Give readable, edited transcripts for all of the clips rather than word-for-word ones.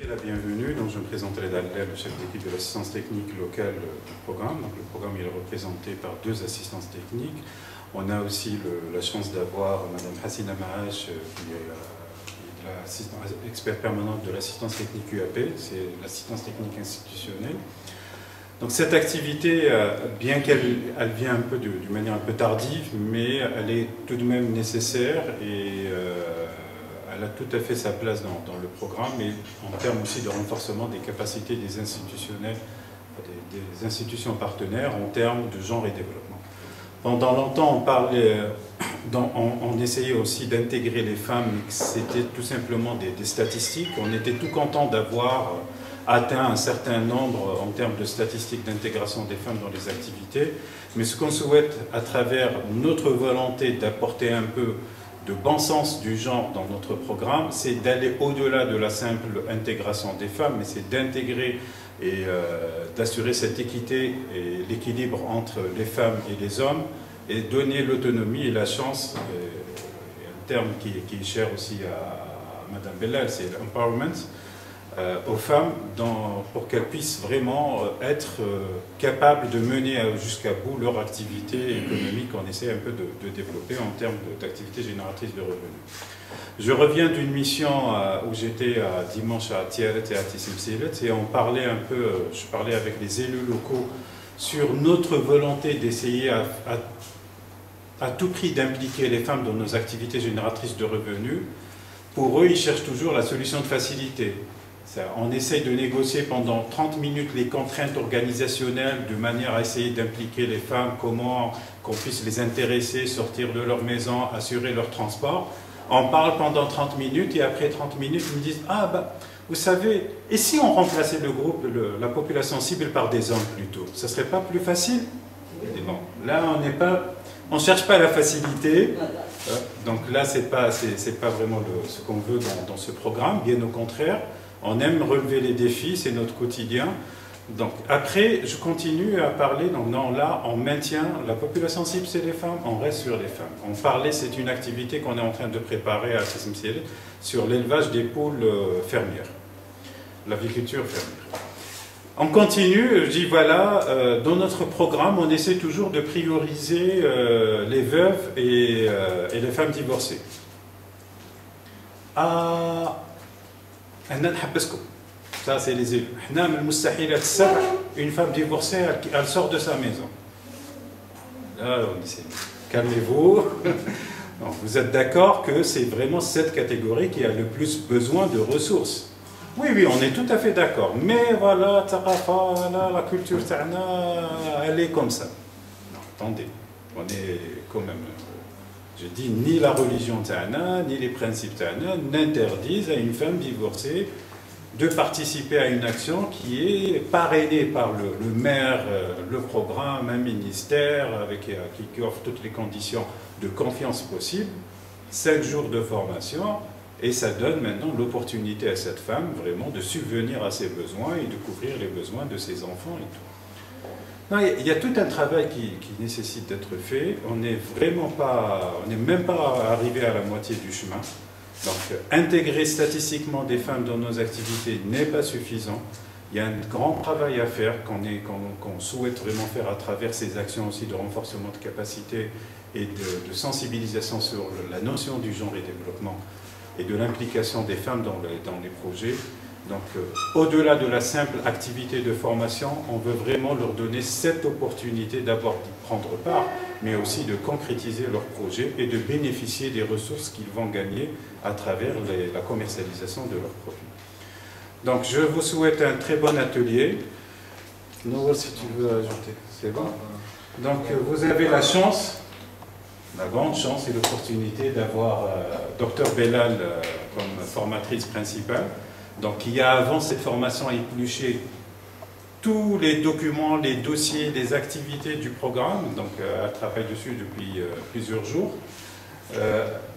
la bienvenue. Donc, je me présente Reda Allael, le chef d'équipe de l'assistance technique locale du programme. Donc, le programme il est représenté par 2 assistances techniques. On a aussi la chance d'avoir Mme Hassina Maash, qui est experte permanente de l'assistance technique UAP, c'est l'assistance technique institutionnelle. Donc cette activité, bien qu'elle vient un peu d'une manière un peu tardive, mais elle est tout de même nécessaire et elle a tout à fait sa place dans le programme, et en termes aussi de renforcement des capacités des institutionnels, des institutions partenaires en termes de genre et développement. Pendant longtemps, on parlait, on essayait aussi d'intégrer les femmes, mais c'était tout simplement des statistiques. On était tout content d'avoir atteint un certain nombre en termes de statistiques d'intégration des femmes dans les activités. Mais ce qu'on souhaite à travers notre volonté d'apporter un peu de bon sens du genre dans notre programme, c'est d'aller au-delà de la simple intégration des femmes, mais c'est d'intégrer et d'assurer cette équité et l'équilibre entre les femmes et les hommes, et donner l'autonomie et la chance, un terme qui est cher aussi à Mme Bellal, c'est l'empowerment, aux femmes pour qu'elles puissent vraiment être capables de mener jusqu'à bout leur activité économique qu'on essaie un peu de développer en termes d'activité génératrice de revenus. Je reviens d'une mission où j'étais dimanche à Tiaret et à Tissimsilet, et on parlait un peu, je parlais avec les élus locaux sur notre volonté d'essayer à tout prix d'impliquer les femmes dans nos activités génératrices de revenus. Pour eux, ils cherchent toujours la solution de facilité. On essaye de négocier pendant 30 minutes les contraintes organisationnelles de manière à essayer d'impliquer les femmes, comment qu'on puisse les intéresser, sortir de leur maison, assurer leur transport. On parle pendant 30 minutes et après 30 minutes, ils me disent « Ah, bah, vous savez, et si on remplaçait le groupe, la population cible par des hommes plutôt, ça serait pas plus facile ?» Bon, là, on ne cherche pas la facilité. Donc là, c'est pas vraiment ce qu'on veut dans ce programme, bien au contraire. On aime relever les défis, c'est notre quotidien. Donc après, je continue à parler, donc non, là, on maintient, la population cible, c'est les femmes, on reste sur les femmes. On parlait, c'est une activité qu'on est en train de préparer à Tissimsilet sur l'élevage des poules fermières, l'aviculture fermière. On continue, je dis voilà, dans notre programme, on essaie toujours de prioriser les veuves et les femmes divorcées. Ça, c'est les élus. Une femme divorcée, elle sort de sa maison. Là, on dit, calmez-vous. Vous êtes d'accord que c'est vraiment cette catégorie qui a le plus besoin de ressources. Oui, oui, on est tout à fait d'accord. Mais voilà, la culture, elle est comme ça. Non, attendez, on est quand même... Je dis, ni la religion ta'ana, ni les principes ta'ana n'interdisent à une femme divorcée de participer à une action qui est parrainée par le maire, le programme, un ministère, qui offre toutes les conditions de confiance possibles, 5 jours de formation, et ça donne maintenant l'opportunité à cette femme vraiment de subvenir à ses besoins et de couvrir les besoins de ses enfants et tout. Non, il y a tout un travail qui nécessite d'être fait. On n'est même pas arrivé à la moitié du chemin. Donc, intégrer statistiquement des femmes dans nos activités n'est pas suffisant. Il y a un grand travail à faire qu'on souhaite vraiment faire à travers ces actions aussi de renforcement de capacité et de sensibilisation sur la notion du genre et développement et de l'implication des femmes dans les projets. Donc, au-delà de la simple activité de formation, on veut vraiment leur donner cette opportunité d'abord d'y prendre part, mais aussi de concrétiser leurs projets et de bénéficier des ressources qu'ils vont gagner à travers la commercialisation de leurs produits. Donc, je vous souhaite un très bon atelier. Noël, si tu veux ajouter, c'est bon. Donc, vous avez la chance, la grande chance et l'opportunité d'avoir Dr Bellal comme formatrice principale. Donc, il y a avant cette formation épluché tous les documents, les dossiers, les activités du programme. Donc, elle travaille dessus depuis plusieurs jours.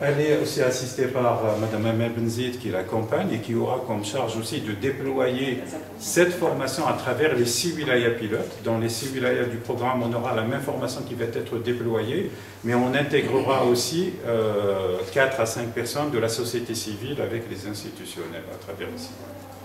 Elle est aussi assistée par Mme Amel Benzid qui l'accompagne et qui aura comme charge aussi de déployer cette formation à travers les 6 wilayas pilotes. Dans les 6 wilayas du programme, on aura la même formation qui va être déployée, mais on intégrera aussi 4 à 5 personnes de la société civile avec les institutionnels à travers les 6 wilayas.